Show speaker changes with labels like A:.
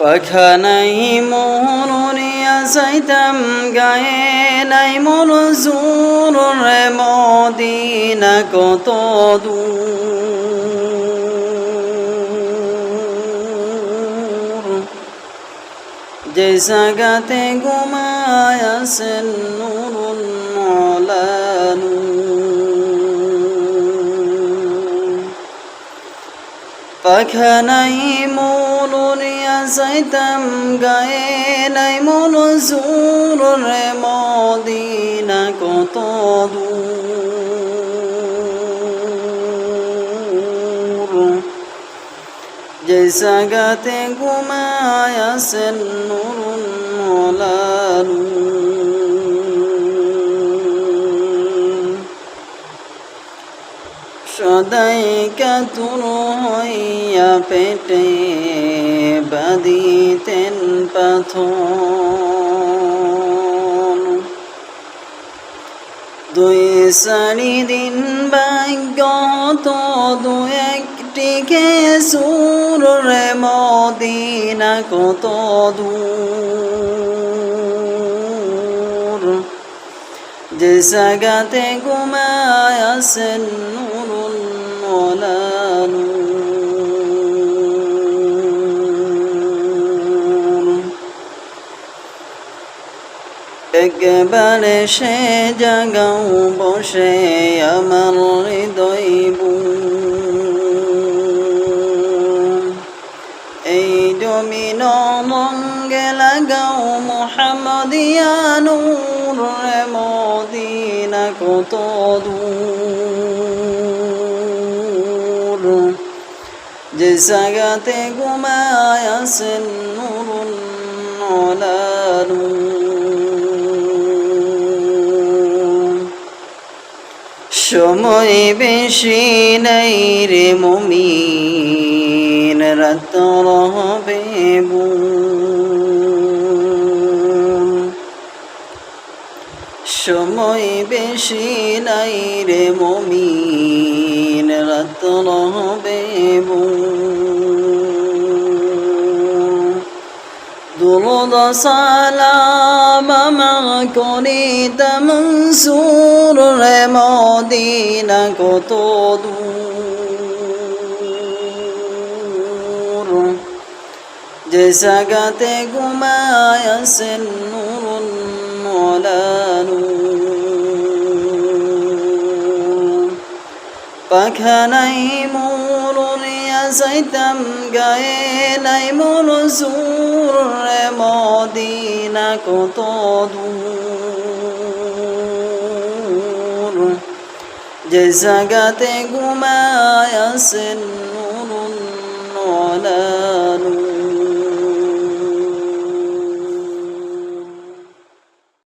A: পাখানাই মোহনিয়া যাইতাম গায়ে নাই মোর জোর রে মদিনা কত দূর যে জাগাতে ঘুমায় আছেন নুরুল মওলা পাখানাই মোলনিয়া যাইতাম গায়ে নাই মন জোর রে মদিনা কত দূর যে জাগাতে ঘুমায় আছেন নুরুল মওলা সদাই কাতুর হইয়া পেটে বাঁধিতেন পাথর দুই চারি দিন ভাগ্যত দু একটি খেসুর রে মদিনা কত দূর যে জাগাতে ঘুমায় আছেন নুরুল মওলা একবারে সে জাগাও বসে আমার হৃদয় এই জমিন মঙ্গে লাগাও মুহাম্মদিয়া নূর রে মদিনা কত দূর যে জাগাতে ঘুমায় আছেন নুরুল মওলা সময় বেশি নাই রে মুমিন রাত রবে সময় বেশি নাই রে মুমিন রাত রবে দুরুদ সালাম করিতাম মনসুর রে মদিনা কত দূর যে জাগাতে ঘুমায় আছেন নুরুল মওলা পাখানাই মোলনিয়া যাইতাম গায়ে নাই মোর জোর রে মদিনা কত দূর যে জাগাতে ঘুমায় আছেন নুরুল মওলা